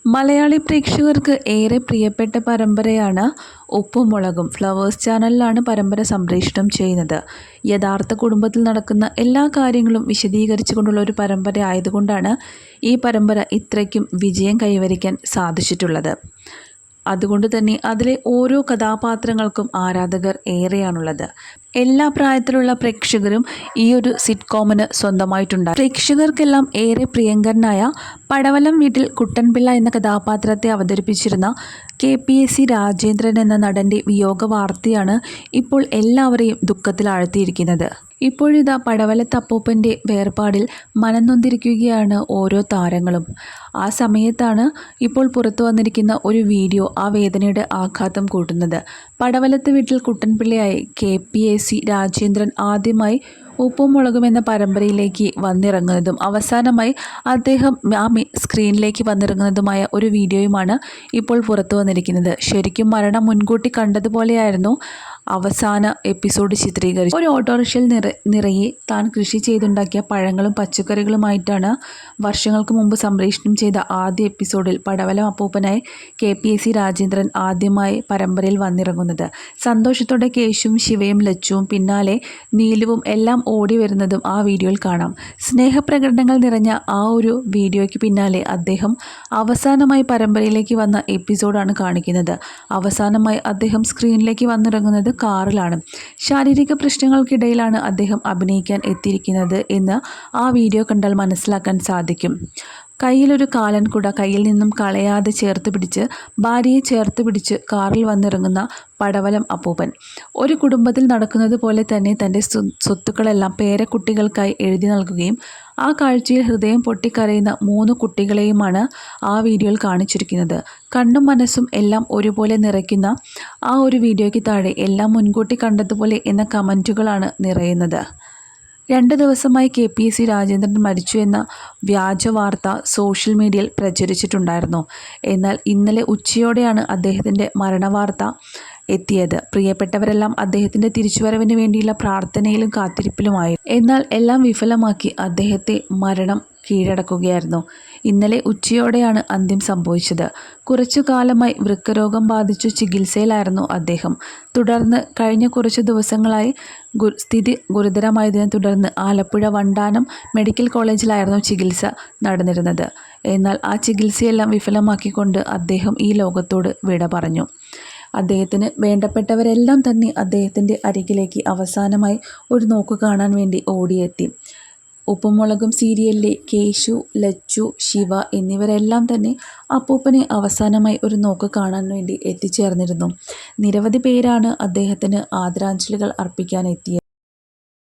മലയാളി പ്രേക്ഷകർക്ക് ഏറെ പ്രിയപ്പെട്ട പരമ്പരയാണ് ഉപ്പും മുളകും. ഫ്ലവേഴ്സ് ചാനലിലാണ് പരമ്പര സംപ്രേഷണം ചെയ്യുന്നത്. യഥാർത്ഥ കുടുംബത്തിൽ നടക്കുന്ന എല്ലാ കാര്യങ്ങളും വിശദീകരിച്ചുകൊണ്ടുള്ള ഒരു പരമ്പര ആയതുകൊണ്ടാണ് ഈ പരമ്പര ഇത്രയ്ക്കും വിജയം കൈവരിക്കാൻ സാധിച്ചിട്ടുള്ളത്. അതുകൊണ്ട് തന്നെ അതിലെ ഓരോ കഥാപാത്രങ്ങൾക്കും ആരാധകർ ഏറെയാണുള്ളത്. എല്ലാ പ്രായത്തിലുള്ള പ്രേക്ഷകരും ഈ ഒരു സിറ്റ്കോമിന് സ്വന്തമായിട്ടുണ്ട്. പ്രേക്ഷകർക്കെല്ലാം ഏറെ പ്രിയങ്കരനായ പടവലം വീട്ടിൽ കുട്ടൻപിള്ള എന്ന കഥാപാത്രത്തെ അവതരിപ്പിച്ചിരുന്ന KPAC രാജേന്ദ്രൻ എന്ന നടൻ്റെ വിയോഗ വാർത്തയാണ് ഇപ്പോൾ എല്ലാവരെയും ദുഃഖത്തിലാഴ്ത്തിയിരിക്കുന്നത്. ഇപ്പോഴിതാ പടവലത്ത് അപ്പൂപ്പൻ്റെ വേർപാടിൽ മനംനൊന്തിരിക്കുകയാണ് ഓരോ താരങ്ങളും. ആ സമയത്താണ് ഇപ്പോൾ പുറത്തു വന്നിരിക്കുന്ന ഒരു വീഡിയോ ആ വേദനയുടെ ആഘാതം കൂട്ടുന്നത്. പടവലത്ത് വീട്ടിൽ കുട്ടൻപിള്ളയായി KPAC രാജേന്ദ്രൻ ആദ്യമായി ഉപ്പും മുളകും എന്ന പരമ്പരയിലേക്ക് വന്നിറങ്ങുന്നതും അവസാനമായി അദ്ദേഹം സ്ക്രീനിലേക്ക് വന്നിറങ്ങുന്നതുമായ ഒരു വീഡിയോയുമാണ് ഇപ്പോൾ പുറത്തു വന്നിരിക്കുന്നത്. ശരിക്കും മരണം മുൻകൂട്ടി കണ്ടതുപോലെയായിരുന്നു അവസാന എപ്പിസോഡ് ചിത്രീകരിച്ചത്. ഒരു ഓട്ടോറിക്ഷയിൽ നിറയെ താൻ കൃഷി ചെയ്തുണ്ടാക്കിയ പഴങ്ങളും പച്ചക്കറികളുമായിട്ടാണ് വർഷങ്ങൾക്ക് മുമ്പ് സംപ്രേഷണം ചെയ്ത ആദ്യ എപ്പിസോഡിൽ പടവലം അപ്പൂപ്പനായി KPAC രാജേന്ദ്രൻ ആദ്യമായി പരമ്പരയിൽ വന്നിറങ്ങുന്നത്. സന്തോഷത്തോടെ കേശുവും ശിവയും ലച്ചുവും പിന്നാലെ നീലുവും എല്ലാം ഓടി വരുന്നതും ആ വീഡിയോയിൽ കാണാം. സ്നേഹപ്രകടനങ്ങൾ നിറഞ്ഞ ആ ഒരു വീഡിയോയ്ക്ക് പിന്നാലെ അദ്ദേഹം അവസാനമായി പരമ്പരയിലേക്ക് വന്ന എപ്പിസോഡാണ് കാണിക്കുന്നത്. അവസാനമായി അദ്ദേഹം സ്ക്രീനിലേക്ക് വന്നിറങ്ങുന്നത് കാറിലാണ്. ശാരീരിക പ്രശ്നങ്ങൾക്കിടയിലാണ് അദ്ദേഹം അഭിനയിക്കാൻ എത്തിയിരിക്കുന്നത് എന്ന് ആ വീഡിയോ കണ്ടാൽ മനസ്സിലാക്കാൻ സാധിക്കും. കയ്യിലൊരു കാലൻകുട കയ്യിൽ നിന്നും കളയാതെ ഭാര്യയെ ചേർത്ത് പിടിച്ച് കാറിൽ വന്നിറങ്ങുന്ന പടവലം അപ്പൂപ്പൻ. ഒരു കുടുംബത്തിൽ നടക്കുന്നത് പോലെ തന്നെ തൻ്റെ സ്വത്തുക്കളെല്ലാം പേരക്കുട്ടികൾക്കായി എഴുതി നൽകുകയും ആ കാഴ്ചയിൽ ഹൃദയം പൊട്ടിക്കരയുന്ന 3 കുട്ടികളെയുമാണ് ആ വീഡിയോയിൽ കാണിച്ചിരിക്കുന്നത്. കണ്ണും മനസ്സും എല്ലാം ഒരുപോലെ നിറയ്ക്കുന്ന ആ ഒരു വീഡിയോയ്ക്ക് താഴെ എല്ലാം മുൻകൂട്ടി കണ്ടതുപോലെ എന്ന കമൻറ്റുകളാണ് നിറയുന്നത്. 2 ദിവസമായി KPAC രാജേന്ദ്രൻ മരിച്ചു എന്ന വ്യാജ വാർത്ത സോഷ്യൽ മീഡിയയിൽ പ്രചരിച്ചിട്ടുണ്ടായിരുന്നു. എന്നാൽ ഇന്നലെ ഉച്ചയോടെയാണ് അദ്ദേഹത്തിൻ്റെ മരണവാർത്ത എത്തിയത്. പ്രിയപ്പെട്ടവരെല്ലാം അദ്ദേഹത്തിൻ്റെ തിരിച്ചുവരവിന് വേണ്ടിയുള്ള പ്രാർത്ഥനയിലും കാത്തിരിപ്പിലുമായി. എന്നാൽ എല്ലാം വിഫലമാക്കി അദ്ദേഹത്തെ മരണം കീഴടക്കുകയായിരുന്നു. ഇന്നലെ ഉച്ചയോടെയാണ് അന്ത്യം സംഭവിച്ചത്. കുറച്ചു കാലമായി വൃക്കരോഗം ബാധിച്ചു ചികിത്സയിലായിരുന്നു അദ്ദേഹം. തുടർന്ന് കഴിഞ്ഞ കുറച്ച് ദിവസങ്ങളായി സ്ഥിതി ഗുരുതരമായതിനെ തുടർന്ന് ആലപ്പുഴ വണ്ടാനം മെഡിക്കൽ കോളേജിലായിരുന്നു ചികിത്സ നടന്നിരുന്നത്. എന്നാൽ ആ ചികിത്സയെല്ലാം വിഫലമാക്കിക്കൊണ്ട് അദ്ദേഹം ഈ ലോകത്തോട് വിട പറഞ്ഞു. അദ്ദേഹത്തിന് വേണ്ടപ്പെട്ടവരെല്ലാം തന്നെ അദ്ദേഹത്തിൻ്റെ അരികിലേക്ക് അവസാനമായി ഒരു നോക്ക് കാണാൻ വേണ്ടി ഓടിയെത്തി. ഉപ്പും മുളകും സീരിയലിലെ കേശു, ലച്ചു, ശിവ എന്നിവരെല്ലാം തന്നെ അപ്പൂപ്പനെ അവസാനമായി ഒരു നോക്ക് കാണാൻ വേണ്ടി എത്തിച്ചേർന്നിരുന്നു. നിരവധി പേരാണ് അദ്ദേഹത്തിന് ആദരാഞ്ജലികൾ അർപ്പിക്കാൻ എത്തിയത്.